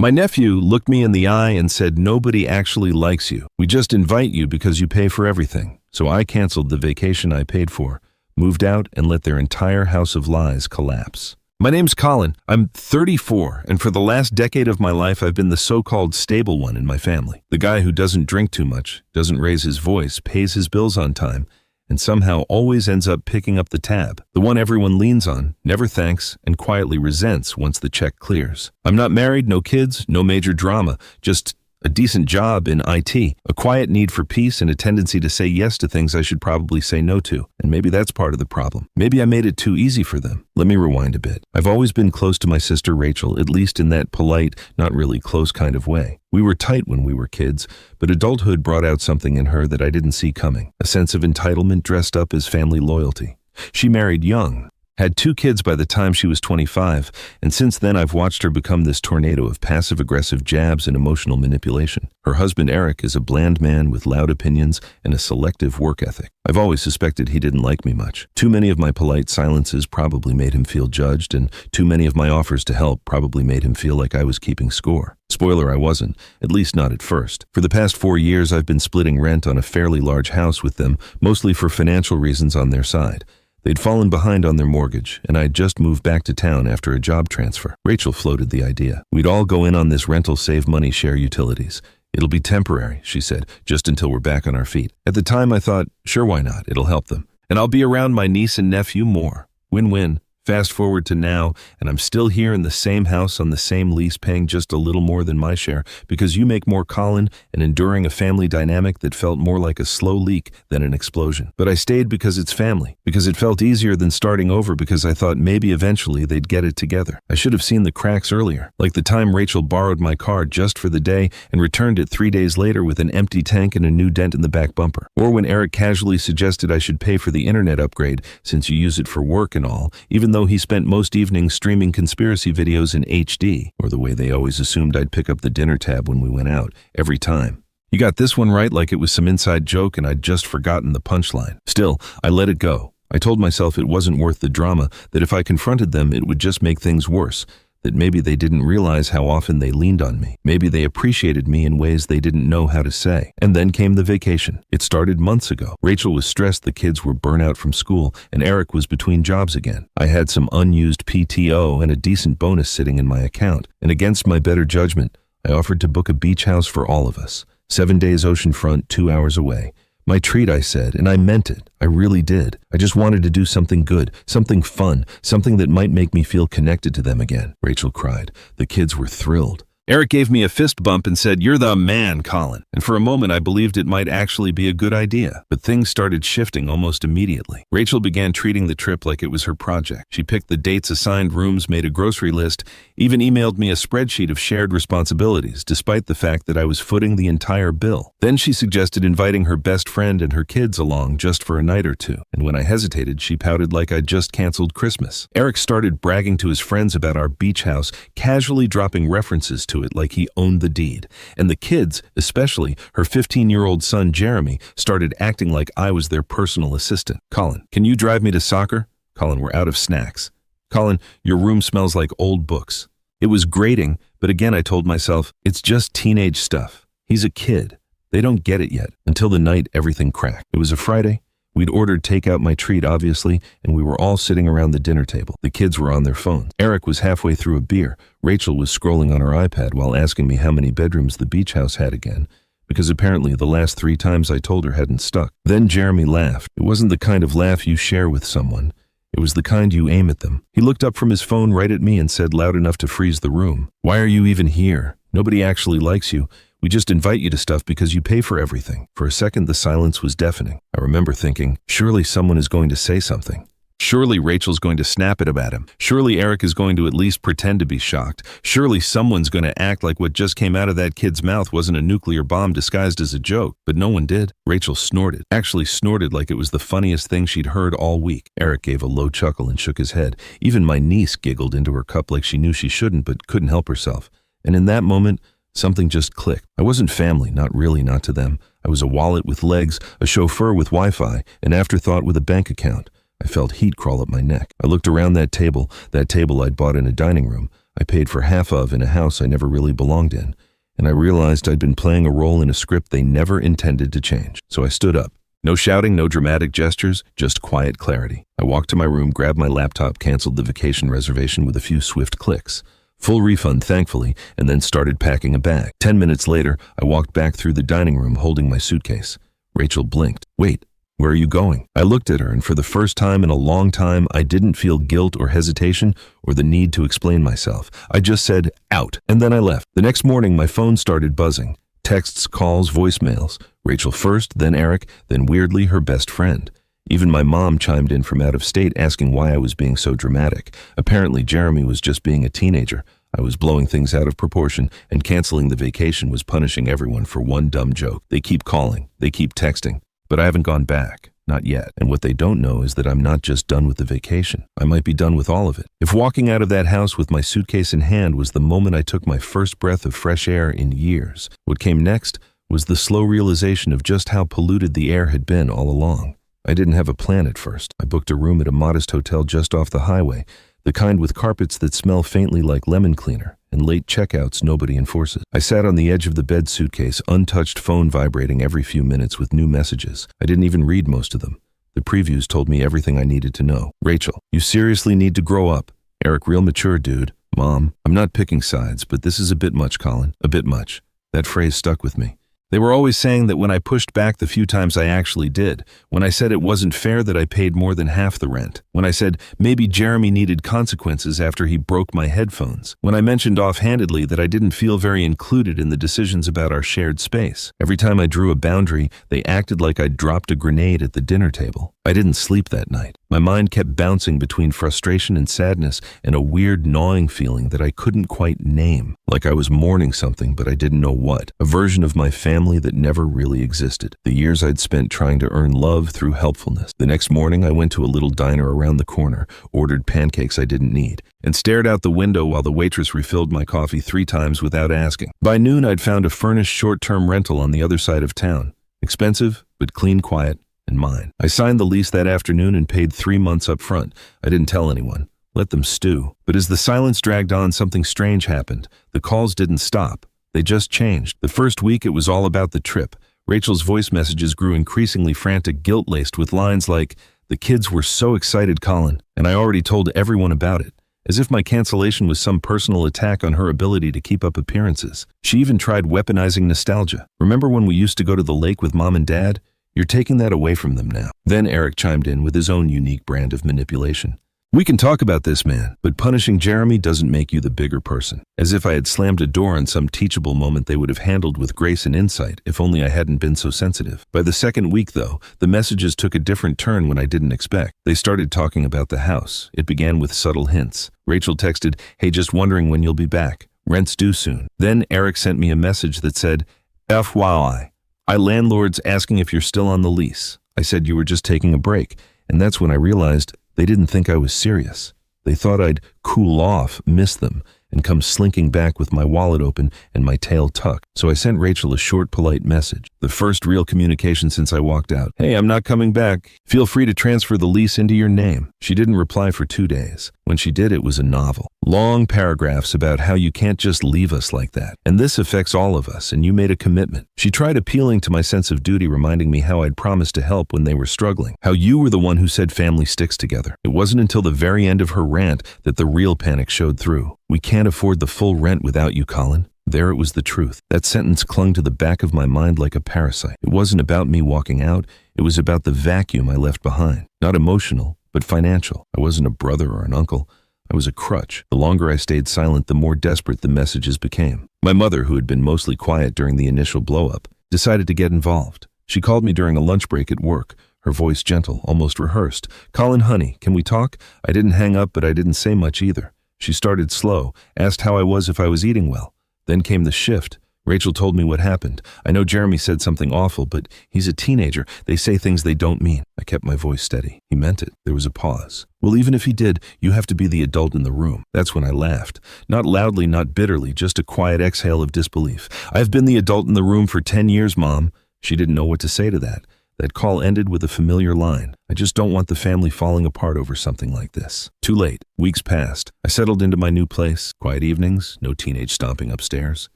My nephew looked me in the eye and said, "Nobody actually likes you. We just invite you because you pay for everything." So I canceled the vacation I paid for, moved out, and let their entire house of lies collapse. My name's Colin. I'm 34, and for the last decade of my life, I've been the so-called stable one in my family. The guy who doesn't drink too much, doesn't raise his voice, pays his bills on time, and somehow always ends up picking up the tab. The one everyone leans on, never thanks, and quietly resents once the check clears. I'm not married, no kids, no major drama, just a decent job in IT, a quiet need for peace, and a tendency to say yes to things I should probably say no to. And maybe that's part of the problem. Maybe I made it too easy for them. Let me rewind a bit. I've always been close to my sister Rachel, at least in that polite, not really close kind of way. We were tight when we were kids, but adulthood brought out something in her that I didn't see coming, a sense of entitlement dressed up as family loyalty. She married young, had 2 kids by the time she was 25, and since then I've watched her become this tornado of passive-aggressive jabs and emotional manipulation. Her husband Eric is a bland man with loud opinions and a selective work ethic. I've always suspected he didn't like me much. Too many of my polite silences probably made him feel judged, and too many of my offers to help probably made him feel like I was keeping score. Spoiler, I wasn't, at least not at first. For the past 4 years, I've been splitting rent on a fairly large house with them, mostly for financial reasons on their side. They'd fallen behind on their mortgage, and I'd just moved back to town after a job transfer. Rachel floated the idea. We'd all go in on this rental, save money, share utilities. It'll be temporary, she said, just until we're back on our feet. At the time, I thought, sure, why not? It'll help them. And I'll be around my niece and nephew more. Win-win. Fast forward to now, and I'm still here in the same house on the same lease, paying just a little more than my share because you make more, Colin, and enduring a family dynamic that felt more like a slow leak than an explosion. But I stayed because it's family, because it felt easier than starting over, because I thought maybe eventually they'd get it together. I should have seen the cracks earlier, like the time Rachel borrowed my car just for the day and returned it 3 days later with an empty tank and a new dent in the back bumper. Or when Eric casually suggested I should pay for the internet upgrade since you use it for work and all, even though he spent most evenings streaming conspiracy videos in HD, or the way they always assumed I'd pick up the dinner tab when we went out, every time. You got this one right, like it was some inside joke and I'd just forgotten the punchline. Still, I let it go. I told myself it wasn't worth the drama, that if I confronted them it would just make things worse, that maybe they didn't realize how often they leaned on me. Maybe they appreciated me in ways they didn't know how to say. And then came the vacation. It started months ago. Rachel was stressed the kids were burnt out from school, and Eric was between jobs again. I had some unused PTO and a decent bonus sitting in my account, and against my better judgment, I offered to book a beach house for all of us. 7 days oceanfront, 2 hours away. My treat, I said, and I meant it. I really did. I just wanted to do something good, something fun, something that might make me feel connected to them again. Rachel cried. The kids were thrilled. Eric gave me a fist bump and said, "You're the man, Colin." And for a moment, I believed it might actually be a good idea. But things started shifting almost immediately. Rachel began treating the trip like it was her project. She picked the dates, assigned rooms, made a grocery list, even emailed me a spreadsheet of shared responsibilities, despite the fact that I was footing the entire bill. Then she suggested inviting her best friend and her kids along just for a night or two. And when I hesitated, she pouted like I'd just canceled Christmas. Eric started bragging to his friends about our beach house, casually dropping references to it like he owned the deed. And the kids, especially her 15-year-old son Jeremy, started acting like I was their personal assistant. "Colin, can you drive me to soccer?" "Colin, we're out of snacks." "Colin, your room smells like old books." It was grating, but again I told myself, it's just teenage stuff. He's a kid. They don't get it yet. Until the night everything cracked. It was a Friday. We'd ordered takeout, my treat obviously, and we were all sitting around the dinner table. The kids were on their phones. Eric was halfway through a beer. Rachel was scrolling on her iPad while asking me how many bedrooms the beach house had again, because apparently the last 3 times I told her hadn't stuck. Then Jeremy laughed. It wasn't the kind of laugh you share with someone. It was the kind you aim at them. He looked up from his phone right at me and said loud enough to freeze the room, "Why are you even here? Nobody actually likes you. We just invite you to stuff because you pay for everything." For a second, the silence was deafening. I remember thinking, surely someone is going to say something. Surely Rachel's going to snap it at him. Surely Eric is going to at least pretend to be shocked. Surely someone's going to act like what just came out of that kid's mouth wasn't a nuclear bomb disguised as a joke. But no one did. Rachel snorted. Actually snorted like it was the funniest thing she'd heard all week. Eric gave a low chuckle and shook his head. Even my niece giggled into her cup like she knew she shouldn't but couldn't help herself. And in that moment, something just clicked. I wasn't family, not really, not to them. I was a wallet with legs, a chauffeur with Wi-Fi, an afterthought with a bank account. I felt heat crawl up my neck. I looked around that table I'd bought in a dining room. I paid for half of in a house I never really belonged in, and I realized I'd been playing a role in a script they never intended to change. So I stood up. No shouting, no dramatic gestures, just quiet clarity. I walked to my room, grabbed my laptop, canceled the vacation reservation with a few swift clicks. Full refund, thankfully, and then started packing a bag. 10 minutes later, I walked back through the dining room holding my suitcase. Rachel blinked. Wait, where are you going? I looked at her, and for the first time in a long time, I didn't feel guilt or hesitation or the need to explain myself. I just said, out, and then I left. The next morning, my phone started buzzing. Texts, calls, voicemails. Rachel first, then Eric, then weirdly her best friend. Even my mom chimed in from out of state asking why I was being so dramatic. Apparently Jeremy was just being a teenager. I was blowing things out of proportion, and canceling the vacation was punishing everyone for one dumb joke. They keep calling, they keep texting, but I haven't gone back. Not yet. And what they don't know is that I'm not just done with the vacation. I might be done with all of it. If walking out of that house with my suitcase in hand was the moment I took my first breath of fresh air in years, what came next was the slow realization of just how polluted the air had been all along. I didn't have a plan at first. I booked a room at a modest hotel just off the highway, the kind with carpets that smell faintly like lemon cleaner, and late checkouts nobody enforces. I sat on the edge of the bed, suitcase, untouched, phone vibrating every few minutes with new messages. I didn't even read most of them. The previews told me everything I needed to know. Rachel, you seriously need to grow up. Eric, real mature dude. Mom, I'm not picking sides, but this is a bit much, Colin. A bit much. That phrase stuck with me. They were always saying that when I pushed back the few times I actually did, when I said it wasn't fair that I paid more than half the rent, when I said maybe Jeremy needed consequences after he broke my headphones, when I mentioned offhandedly that I didn't feel very included in the decisions about our shared space. Every time I drew a boundary, they acted like I'd dropped a grenade at the dinner table. I didn't sleep that night. My mind kept bouncing between frustration and sadness and a weird gnawing feeling that I couldn't quite name, like I was mourning something but I didn't know what, a version of my family that never really existed. The years I'd spent trying to earn love through helpfulness. The next morning I went to a little diner around the corner, ordered pancakes I didn't need, and stared out the window while the waitress refilled my coffee 3 times without asking. By noon I'd found a furnished short-term rental on the other side of town. Expensive, but clean, quiet, and mine. I signed the lease that afternoon and paid 3 months up front. I didn't tell anyone. Let them stew. But as the silence dragged on, something strange happened. The calls didn't stop. They just changed. The first week it was all about the trip. Rachel's voice messages grew increasingly frantic, guilt-laced with lines like, "The kids were so excited, Colin, and I already told everyone about it." As if my cancellation was some personal attack on her ability to keep up appearances. She even tried weaponizing nostalgia. "Remember when we used to go to the lake with Mom and Dad? You're taking that away from them now." Then Eric chimed in with his own unique brand of manipulation. "We can talk about this, man, but punishing Jeremy doesn't make you the bigger person." As if I had slammed a door on some teachable moment they would have handled with grace and insight, if only I hadn't been so sensitive. By the second week, though, the messages took a different turn when I didn't expect. They started talking about the house. It began with subtle hints. Rachel texted, "Hey, just wondering when you'll be back. Rent's due soon." Then Eric sent me a message that said, "FYI, landlord's asking if you're still on the lease." I said you were just taking a break, and that's when I realized they didn't think I was serious. They thought I'd cool off, miss them, and come slinking back with my wallet open and my tail tucked. So I sent Rachel a short, polite message. The first real communication since I walked out. "Hey, I'm not coming back. Feel free to transfer the lease into your name." She didn't reply for 2 days. When she did, it was a novel. Long paragraphs about how you can't just leave us like that. And this affects all of us, and you made a commitment. She tried appealing to my sense of duty, reminding me how I'd promised to help when they were struggling. How you were the one who said family sticks together. It wasn't until the very end of her rant that the real panic showed through. "We can't afford the full rent without you, Colin." There it was, the truth. That sentence clung to the back of my mind like a parasite. It wasn't about me walking out. It was about the vacuum I left behind. Not emotional, but financial. I wasn't a brother or an uncle. I was a crutch. The longer I stayed silent, the more desperate the messages became. My mother, who had been mostly quiet during the initial blow-up, decided to get involved. She called me during a lunch break at work, her voice gentle, almost rehearsed. "Colin, honey, can we talk?" I didn't hang up, but I didn't say much either. She started slow, asked how I was, if I was eating well. Then came the shift. Rachel told me what happened. "I know Jeremy said something awful, but he's a teenager. They say things they don't mean." I kept my voice steady. "He meant it." There was a pause. "Well, even if he did, you have to be the adult in the room." That's when I laughed. Not loudly, not bitterly, just a quiet exhale of disbelief. "I've been the adult in the room for 10 years, Mom." She didn't know what to say to that. That call ended with a familiar line. I just don't want the family falling apart over something like this. Too late. Weeks passed. I settled into my new place. Quiet evenings, no teenage stomping upstairs.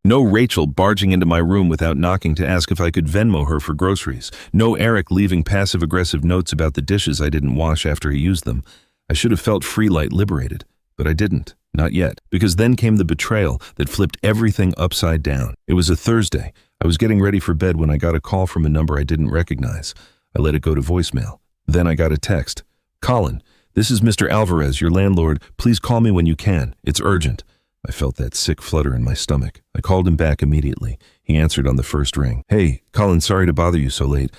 No Rachel barging into my room without knocking to ask if I could Venmo her for groceries. No Eric leaving passive-aggressive notes about the dishes I didn't wash after he used them. I should have felt free light liberated, but I didn't. Not yet, because then came the betrayal that flipped everything upside down. It was a Thursday. I was getting ready for bed when I got a call from a number I didn't recognize. I let it go to voicemail. Then I got a text. "Colin, this is Mr. Alvarez, your landlord. Please call me when you can. It's urgent." I felt that sick flutter in my stomach. I called him back immediately. He answered on the first ring. "Hey, Colin, sorry to bother you so late.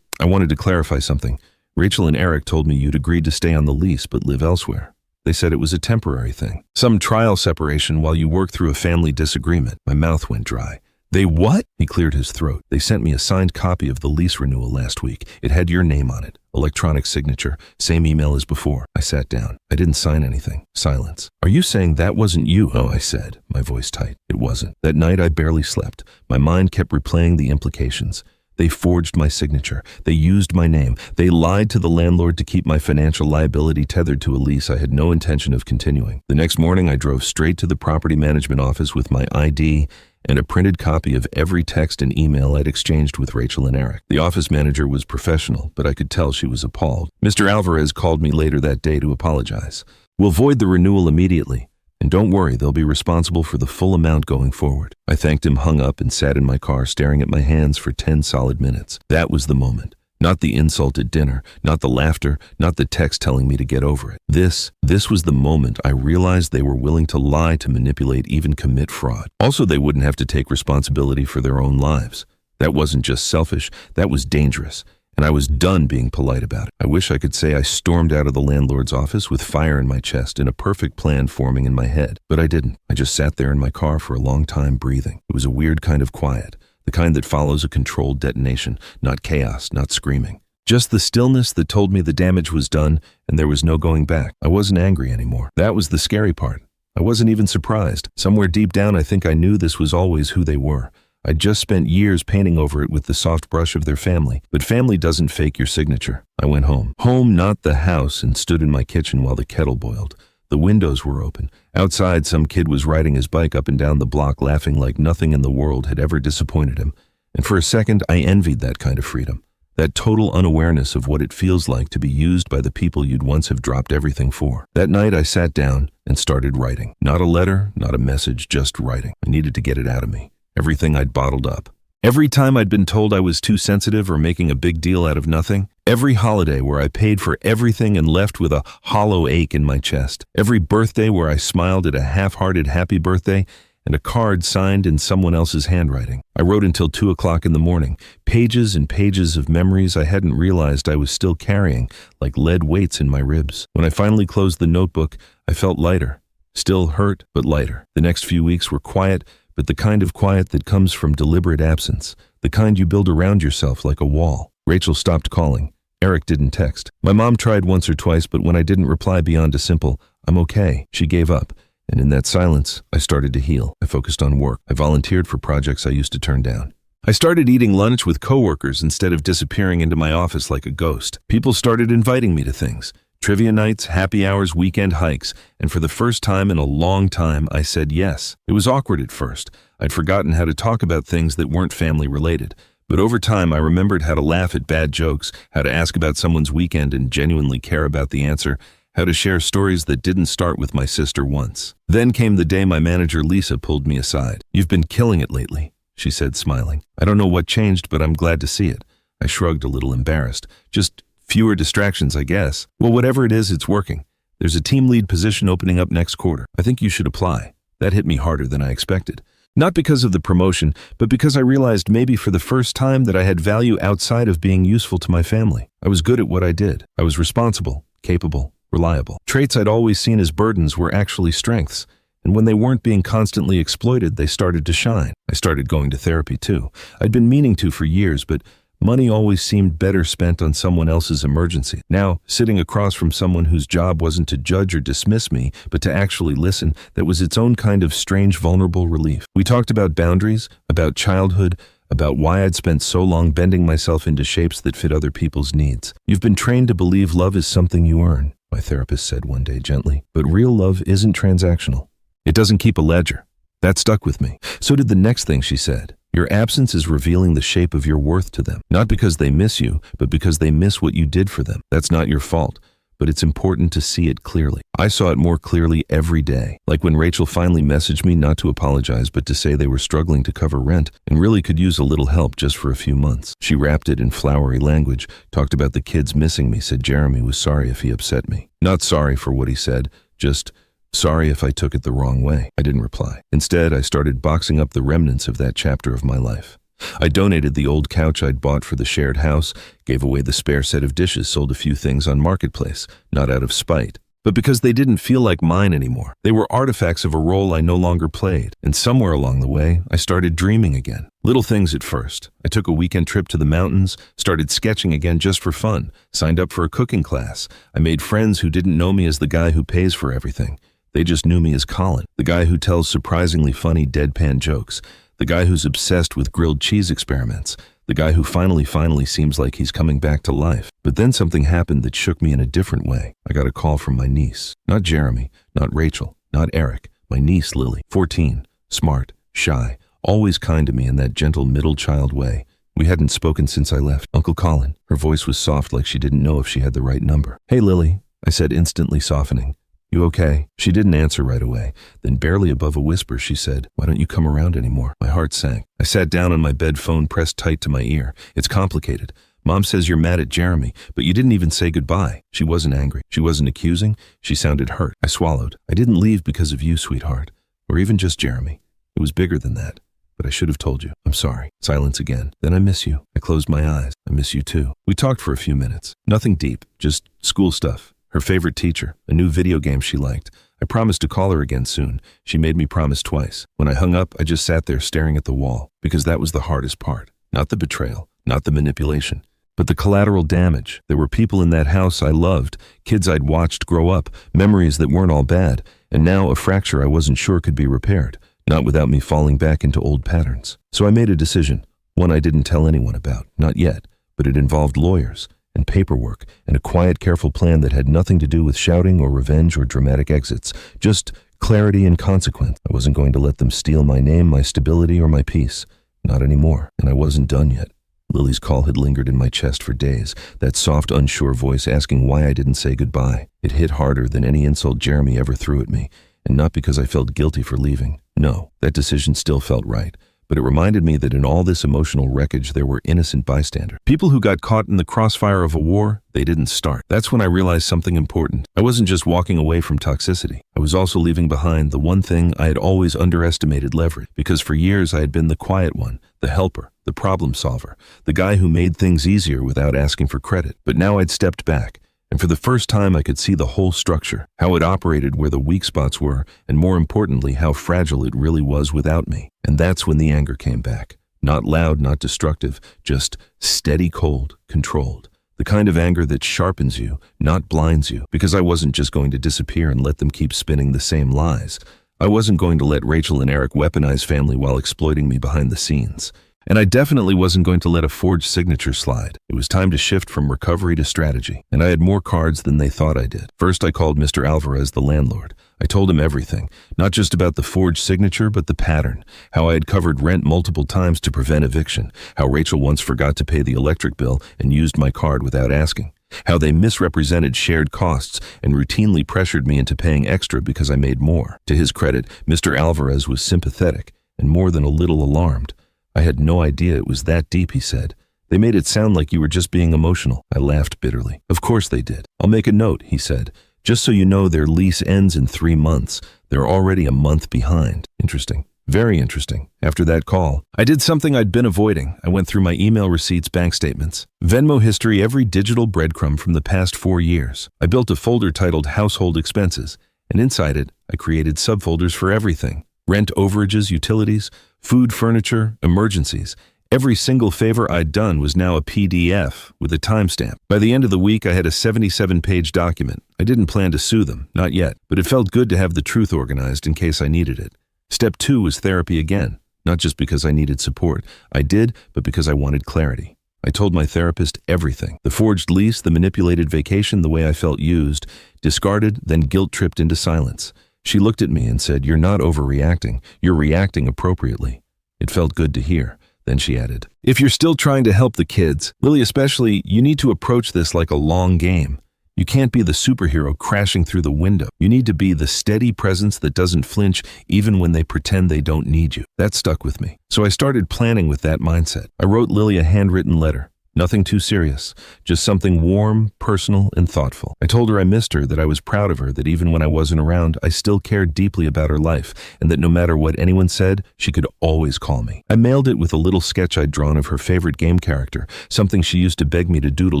I wanted to clarify something. Rachel and Eric told me you'd agreed to stay on the lease but live elsewhere. They said it was a temporary thing. Some trial separation while you work through a family disagreement." My mouth went dry. "They what?" He cleared his throat. "They sent me a signed copy of the lease renewal last week. It had your name on it. Electronic signature. Same email as before." I sat down. I didn't sign anything. Silence. "Are you saying that wasn't you?" "Oh," I said, my voice tight. "It wasn't." That night I barely slept. My mind kept replaying the implications. They forged my signature. They used my name. They lied to the landlord to keep my financial liability tethered to a lease I had no intention of continuing. The next morning I drove straight to the property management office with my ID and a printed copy of every text and email I'd exchanged with Rachel and Eric. The office manager was professional, but I could tell she was appalled. Mr. Alvarez called me later that day to apologize. "We'll void the renewal immediately. And don't worry, they'll be responsible for the full amount going forward." I thanked him, hung up, and sat in my car staring at my hands for 10 solid minutes. That was the moment. Not the insult at dinner, not the laughter, not the text telling me to get over it. This was the moment I realized they were willing to lie, to manipulate, even commit fraud. Also, they wouldn't have to take responsibility for their own lives. That wasn't just selfish, that was dangerous. And I was done being polite about it. I wish I could say I stormed out of the landlord's office with fire in my chest and a perfect plan forming in my head. But I didn't. I just sat there in my car for a long time breathing. It was a weird kind of quiet, the kind that follows a controlled detonation, not chaos, not screaming. Just the stillness that told me the damage was done and there was no going back. I wasn't angry anymore. That was the scary part. I wasn't even surprised. Somewhere deep down I think I knew this was always who they were. I'd just spent years painting over it with the soft brush of their family. But family doesn't fake your signature. I went home. Home, not the house, and stood in my kitchen while the kettle boiled. The windows were open. Outside, some kid was riding his bike up and down the block laughing like nothing in the world had ever disappointed him. And for a second, I envied that kind of freedom. That total unawareness of what it feels like to be used by the people you'd once have dropped everything for. That night, I sat down and started writing. Not a letter, not a message, just writing. I needed to get it out of me. Everything I'd bottled up. Every time I'd been told I was too sensitive or making a big deal out of nothing. Every holiday where I paid for everything and left with a hollow ache in my chest. Every birthday where I smiled at a half-hearted happy birthday and a card signed in someone else's handwriting. I wrote until 2 o'clock in the morning. Pages and pages of memories I hadn't realized I was still carrying, like lead weights in my ribs. When I finally closed the notebook, I felt lighter. Still hurt, but lighter. The next few weeks were quiet, but the kind of quiet that comes from deliberate absence, the kind you build around yourself like a wall. Rachel stopped calling. Eric didn't text. My mom tried once or twice, but when I didn't reply beyond a simple, "I'm okay," she gave up. And in that silence, I started to heal. I focused on work. I volunteered for projects I used to turn down. I started eating lunch with coworkers instead of disappearing into my office like a ghost. People started inviting me to things. Trivia nights, happy hours, weekend hikes, and for the first time in a long time, I said yes. It was awkward at first. I'd forgotten how to talk about things that weren't family related. But over time, I remembered how to laugh at bad jokes, how to ask about someone's weekend and genuinely care about the answer, how to share stories that didn't start with my sister once. Then came the day my manager Lisa pulled me aside. "You've been killing it lately," she said, smiling. "I don't know what changed, but I'm glad to see it." I shrugged, a little embarrassed. "Just fewer distractions, I guess." "Well, whatever it is, it's working. There's a team lead position opening up next quarter. I think you should apply." That hit me harder than I expected. Not because of the promotion, but because I realized maybe for the first time that I had value outside of being useful to my family. I was good at what I did. I was responsible, capable, reliable. Traits I'd always seen as burdens were actually strengths. And when they weren't being constantly exploited, they started to shine. I started going to therapy too. I'd been meaning to for years, but money always seemed better spent on someone else's emergency. Now, sitting across from someone whose job wasn't to judge or dismiss me, but to actually listen, that was its own kind of strange, vulnerable relief. We talked about boundaries, about childhood, about why I'd spent so long bending myself into shapes that fit other people's needs. You've been trained to believe love is something you earn, my therapist said one day gently, but real love isn't transactional. It doesn't keep a ledger. That stuck with me. So did the next thing she said. Your absence is revealing the shape of your worth to them, not because they miss you, but because they miss what you did for them. That's not your fault, but it's important to see it clearly. I saw it more clearly every day, like when Rachel finally messaged me not to apologize but to say they were struggling to cover rent and really could use a little help just for a few months. She wrapped it in flowery language, talked about the kids missing me, said Jeremy was sorry if he upset me. Not sorry for what he said, just sorry if I took it the wrong way. I didn't reply. Instead, I started boxing up the remnants of that chapter of my life. I donated the old couch I'd bought for the shared house, gave away the spare set of dishes, sold a few things on Marketplace, not out of spite, but because they didn't feel like mine anymore. They were artifacts of a role I no longer played, and somewhere along the way, I started dreaming again. Little things at first. I took a weekend trip to the mountains, started sketching again just for fun, signed up for a cooking class. I made friends who didn't know me as the guy who pays for everything. They just knew me as Colin, the guy who tells surprisingly funny deadpan jokes, the guy who's obsessed with grilled cheese experiments, the guy who finally seems like he's coming back to life. But then something happened that shook me in a different way. I got a call from my niece. Not Jeremy, not Rachel, not Eric. My niece, Lily, 14, smart, shy, always kind to me in that gentle middle child way. We hadn't spoken since I left. Uncle Colin. Her voice was soft, like she didn't know if she had the right number. Hey, Lily, I said, instantly softening. You okay? She didn't answer right away. Then barely above a whisper, she said, why don't you come around anymore? My heart sank. I sat down on my bed, phone pressed tight to my ear. It's complicated. Mom says you're mad at Jeremy, but you didn't even say goodbye. She wasn't angry. She wasn't accusing. She sounded hurt. I swallowed. I didn't leave because of you, sweetheart. Or even just Jeremy. It was bigger than that. But I should have told you. I'm sorry. Silence again. Then I miss you. I closed my eyes. I miss you too. We talked for a few minutes. Nothing deep. Just school stuff. Her favorite teacher, a new video game she liked. I promised to call her again soon. She made me promise twice. When I hung up, I just sat there staring at the wall, because that was the hardest part. Not the betrayal, not the manipulation, but the collateral damage. There were people in that house I loved, kids I'd watched grow up, memories that weren't all bad, and now a fracture I wasn't sure could be repaired, not without me falling back into old patterns. So I made a decision, one I didn't tell anyone about, not yet, but it involved lawyers and paperwork, and a quiet, careful plan that had nothing to do with shouting or revenge or dramatic exits, just clarity and consequence. I wasn't going to let them steal my name, my stability, or my peace. Not anymore, and I wasn't done yet. Lily's call had lingered in my chest for days, that soft, unsure voice asking why I didn't say goodbye. It hit harder than any insult Jeremy ever threw at me, and not because I felt guilty for leaving. No, that decision still felt right. But it reminded me that in all this emotional wreckage there were innocent bystanders. People who got caught in the crossfire of a war they didn't start. That's when I realized something important. I wasn't just walking away from toxicity. I was also leaving behind the one thing I had always underestimated: leverage. Because for years I had been the quiet one, the helper, the problem solver, the guy who made things easier without asking for credit. But now I'd stepped back. And for the first time, I could see the whole structure, how it operated, where the weak spots were, and more importantly, how fragile it really was without me. And that's when the anger came back. Not loud, not destructive, just steady, cold, controlled. The kind of anger that sharpens you, not blinds you, because I wasn't just going to disappear and let them keep spinning the same lies. I wasn't going to let Rachel and Eric weaponize family while exploiting me behind the scenes. And I definitely wasn't going to let a forged signature slide. It was time to shift from recovery to strategy, and I had more cards than they thought I did. First, I called Mr. Alvarez, the landlord. I told him everything, not just about the forged signature, but the pattern, how I had covered rent multiple times to prevent eviction, how Rachel once forgot to pay the electric bill and used my card without asking, how they misrepresented shared costs and routinely pressured me into paying extra because I made more. To his credit, Mr. Alvarez was sympathetic and more than a little alarmed. I had no idea it was that deep, he said. They made it sound like you were just being emotional. I laughed bitterly. Of course they did. I'll make a note, he said. Just so you know, their lease ends in 3 months. They're already a month behind. Interesting. Very interesting. After that call, I did something I'd been avoiding. I went through my email receipts, bank statements, Venmo history, every digital breadcrumb from the past 4 years. I built a folder titled Household Expenses, and inside it, I created subfolders for everything. Rent, overages, utilities, food, furniture, emergencies. Every single favor I'd done was now a PDF with a timestamp. By the end of the week, I had a 77-page document. I didn't plan to sue them, not yet, but it felt good to have the truth organized in case I needed it. Step 2 was therapy again. Not just because I needed support. I did, but because I wanted clarity. I told my therapist everything. The forged lease, the manipulated vacation, the way I felt used, discarded, then guilt-tripped into silence. She looked at me and said, "You're not overreacting. You're reacting appropriately." It felt good to hear. Then she added, "If you're still trying to help the kids, Lily especially, you need to approach this like a long game. You can't be the superhero crashing through the window. You need to be the steady presence that doesn't flinch even when they pretend they don't need you." That stuck with me. So I started planning with that mindset. I wrote Lily a handwritten letter. Nothing too serious, just something warm, personal, and thoughtful. I told her I missed her, that I was proud of her, that even when I wasn't around, I still cared deeply about her life, and that no matter what anyone said, she could always call me. I mailed it with a little sketch I'd drawn of her favorite game character, something she used to beg me to doodle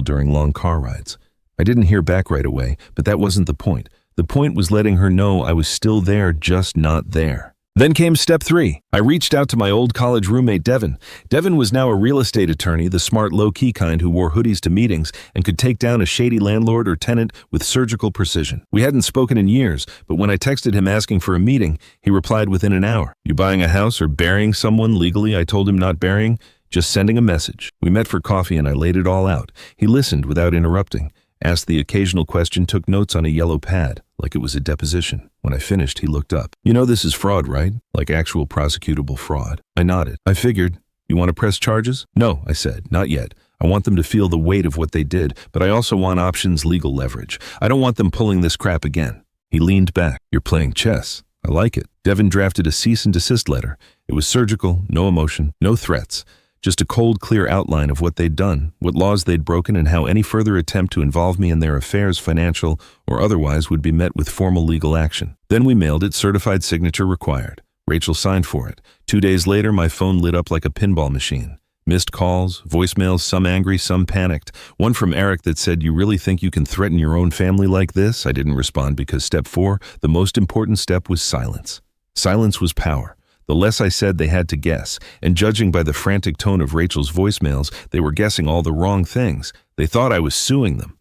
during long car rides. I didn't hear back right away, but that wasn't the point. The point was letting her know I was still there, just not there. Then came step 3. I reached out to my old college roommate, Devin. Devin was now a real estate attorney, the smart, low-key kind who wore hoodies to meetings and could take down a shady landlord or tenant with surgical precision. We hadn't spoken in years, but when I texted him asking for a meeting, he replied within an hour. "You buying a house or burying someone legally?" I told him, "Not burying, just sending a message." We met for coffee and I laid it all out. He listened without interrupting, asked the occasional question, took notes on a yellow pad, like it was a deposition. When I finished, he looked up. "You know this is fraud, right? Like actual prosecutable fraud." I nodded. I figured, "You want to press charges?" "No," I said, "not yet. I want them to feel the weight of what they did, but I also want options legal leverage. I don't want them pulling this crap again." He leaned back. "You're playing chess. I like it." Devin drafted a cease and desist letter. It was surgical, no emotion, no threats. Just a cold, clear outline of what they'd done, what laws they'd broken, and how any further attempt to involve me in their affairs, financial or otherwise, would be met with formal legal action. Then we mailed it, certified signature required. Rachel signed for it. 2 days later, my phone lit up like a pinball machine. Missed calls, voicemails, some angry, some panicked. One from Eric that said, "You really think you can threaten your own family like this?" I didn't respond because step 4, the most important step, was silence. Silence was power. The less I said, they had to guess, and judging by the frantic tone of Rachel's voicemails, they were guessing all the wrong things. They thought I was suing them.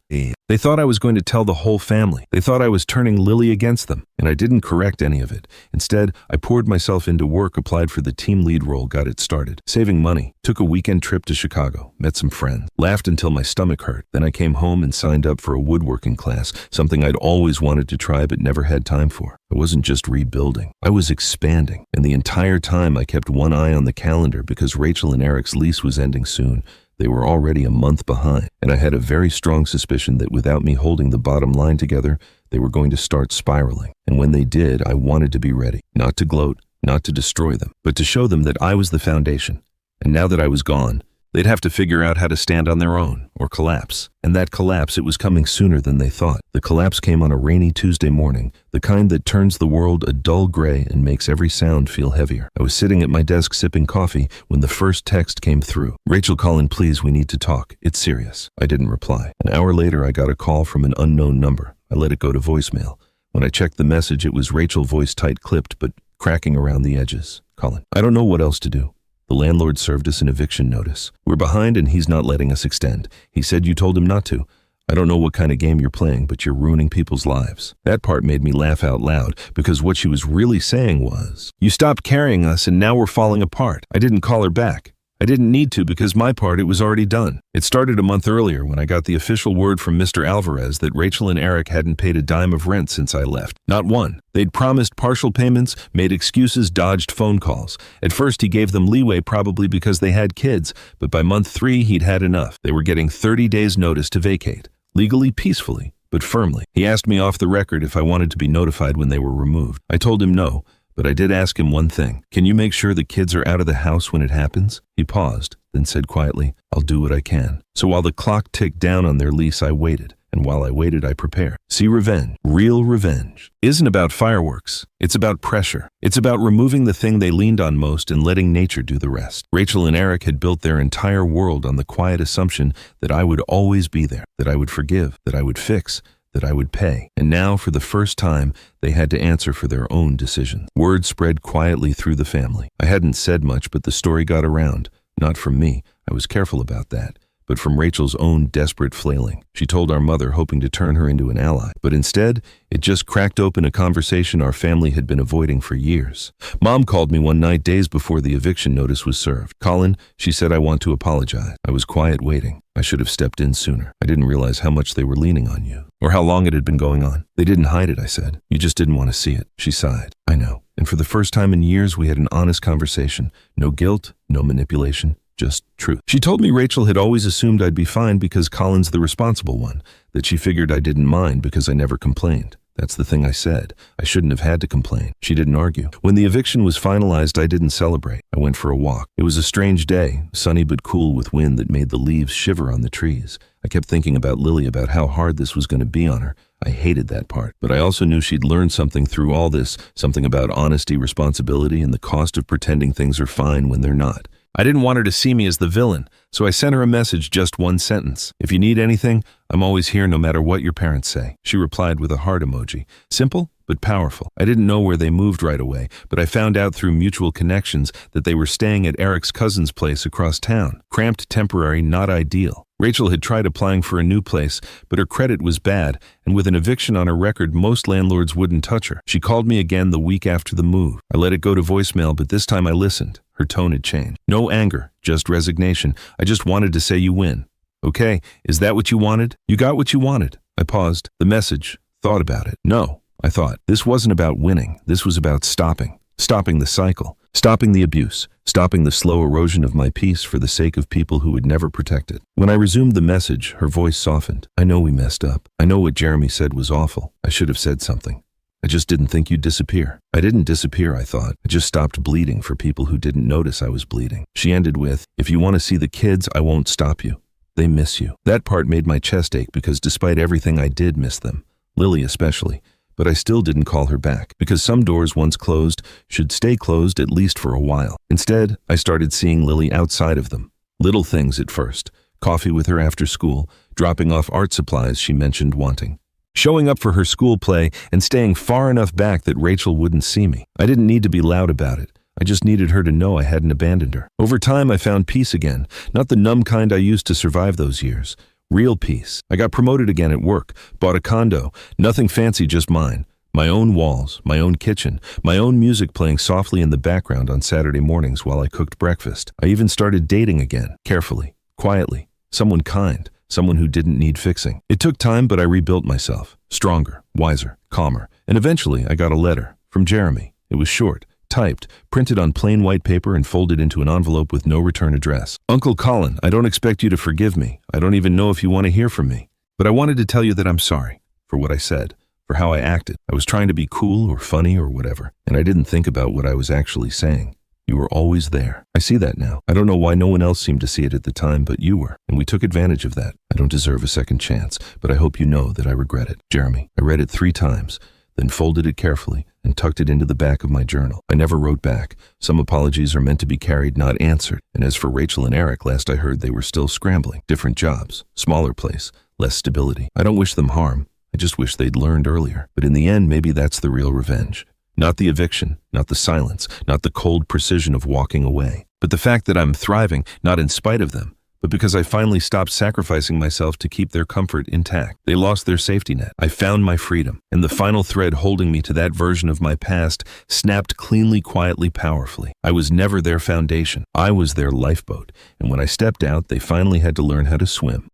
They thought I was going to tell the whole family. They thought I was turning Lily against them, and I didn't correct any of it. Instead, I poured myself into work, applied for the team lead role, got it started. Saving money, took a weekend trip to Chicago, met some friends, laughed until my stomach hurt. Then I came home and signed up for a woodworking class, something I'd always wanted to try but never had time for. I wasn't just rebuilding, I was expanding, and the entire time I kept one eye on the calendar because Rachel and Eric's lease was ending soon. They were already a month behind, and I had a very strong suspicion that without me holding the bottom line together, they were going to start spiraling. And when they did, I wanted to be ready, not to gloat, not to destroy them, but to show them that I was the foundation. And now that I was gone, they'd have to figure out how to stand on their own, or collapse. And that collapse, it was coming sooner than they thought. The collapse came on a rainy Tuesday morning, the kind that turns the world a dull gray and makes every sound feel heavier. I was sitting at my desk sipping coffee when the first text came through. "Rachel, Colin, please, we need to talk. It's serious." I didn't reply. An hour later, I got a call from an unknown number. I let it go to voicemail. When I checked the message, it was Rachel, voice tight clipped, but cracking around the edges. "Colin, I don't know what else to do. The landlord served us an eviction notice. We're behind and he's not letting us extend. He said you told him not to. I don't know what kind of game you're playing, but you're ruining people's lives." That part made me laugh out loud because what she was really saying was, "You stopped carrying us and now we're falling apart." I didn't call her back. I didn't need to because my part, it was already done. It started a month earlier when I got the official word from Mr. Alvarez that Rachel and Eric hadn't paid a dime of rent since I left. Not one. They'd promised partial payments, made excuses, dodged phone calls. At first he gave them leeway probably because they had kids, but by month 3 he'd had enough. They were getting 30 days notice to vacate. Legally, peacefully, but firmly. He asked me off the record if I wanted to be notified when they were removed. I told him no. But I did ask him one thing. "Can you make sure the kids are out of the house when it happens?" He paused, then said quietly, "I'll do what I can." So while the clock ticked down on their lease, I waited. And while I waited, I prepared. See, revenge, real revenge, isn't about fireworks. It's about pressure. It's about removing the thing they leaned on most and letting nature do the rest. Rachel and Eric had built their entire world on the quiet assumption that I would always be there, that I would forgive, that I would fix, that I would pay. And now, for the first time, they had to answer for their own decisions. Word spread quietly through the family. I hadn't said much, but the story got around. Not from me. I was careful about that. but from Rachel's own desperate flailing. She told our mother, hoping to turn her into an ally, but instead, it just cracked open a conversation our family had been avoiding for years. Mom called me one night days before the eviction notice was served. "Colin," she said, "I want to apologize." I was quiet, waiting. I should have stepped in sooner. I didn't realize how much they were leaning on you, or how long it had been going on. "They didn't hide it," I said. "You just didn't want to see it." She sighed. "I know." And for the first time in years, we had an honest conversation. No guilt, no manipulation, just truth. She told me Rachel had always assumed I'd be fine because Colin's the responsible one, that she figured I didn't mind because I never complained. That's the thing I said. I shouldn't have had to complain. She didn't argue. When the eviction was finalized, I didn't celebrate. I went for a walk. It was a strange day, sunny but cool with wind that made the leaves shiver on the trees. I kept thinking about Lily, about how hard this was going to be on her. I hated that part, but I also knew she'd learned something through all this, something about honesty, responsibility, and the cost of pretending things are fine when they're not. I didn't want her to see me as the villain, so I sent her a message, just one sentence. "If you need anything, I'm always here no matter what your parents say." She replied with a heart emoji. Simple, but powerful. I didn't know where they moved right away, but I found out through mutual connections that they were staying at Eric's cousin's place across town. Cramped, temporary, not ideal. Rachel had tried applying for a new place, but her credit was bad, and with an eviction on her record, most landlords wouldn't touch her. She called me again the week after the move. I let it go to voicemail, but this time I listened. Her tone had changed. No anger, just resignation. "I just wanted to say you win." "Okay, is that what you wanted? You got what you wanted." I paused. The message. Thought about it. No, I thought. This wasn't about winning. This was about stopping. Stopping the cycle. Stopping the abuse. Stopping the slow erosion of my peace for the sake of people who would never protect it. When I resumed the message, her voice softened. "I know we messed up. I know what Jeremy said was awful. I should have said something. I just didn't think you'd disappear." I didn't disappear, I thought. I just stopped bleeding for people who didn't notice I was bleeding. She ended with, "If you want to see the kids, I won't stop you. They miss you." That part made my chest ache because despite everything, I did miss them. Lily especially. But I still didn't call her back, because some doors once closed should stay closed at least for a while. Instead, I started seeing Lily outside of them. Little things at first. Coffee with her after school, dropping off art supplies she mentioned wanting. Showing up for her school play and staying far enough back that Rachel wouldn't see me. I didn't need to be loud about it. I just needed her to know I hadn't abandoned her. Over time, I found peace again, not the numb kind I used to survive those years. Real peace. I got promoted again at work, bought a condo, nothing fancy, just mine. My own walls, my own kitchen, my own music playing softly in the background on Saturday mornings while I cooked breakfast. I even started dating again, carefully, quietly, someone kind, someone who didn't need fixing. It took time, but I rebuilt myself, stronger, wiser, calmer, and eventually I got a letter from Jeremy. It was short, typed, printed on plain white paper and folded into an envelope with no return address. "Uncle Colin, I don't expect you to forgive me. I don't even know if you want to hear from me. But I wanted to tell you that I'm sorry for what I said, for how I acted. I was trying to be cool or funny or whatever, and I didn't think about what I was actually saying. You were always there. I see that now. I don't know why no one else seemed to see it at the time, but you were, and we took advantage of that. I don't deserve a second chance, but I hope you know that I regret it. Jeremy." I read it 3 times, then folded it carefully and tucked it into the back of my journal. I never wrote back. Some apologies are meant to be carried, not answered. And as for Rachel and Eric, last I heard they were still scrambling. Different jobs, smaller place, less stability. I don't wish them harm. I just wish they'd learned earlier. But in the end, maybe that's the real revenge. Not the eviction, not the silence, not the cold precision of walking away, but the fact that I'm thriving, not in spite of them, but because I finally stopped sacrificing myself to keep their comfort intact. They lost their safety net. I found my freedom, and the final thread holding me to that version of my past snapped cleanly, quietly, powerfully. I was never their foundation. I was their lifeboat, and when I stepped out, they finally had to learn how to swim.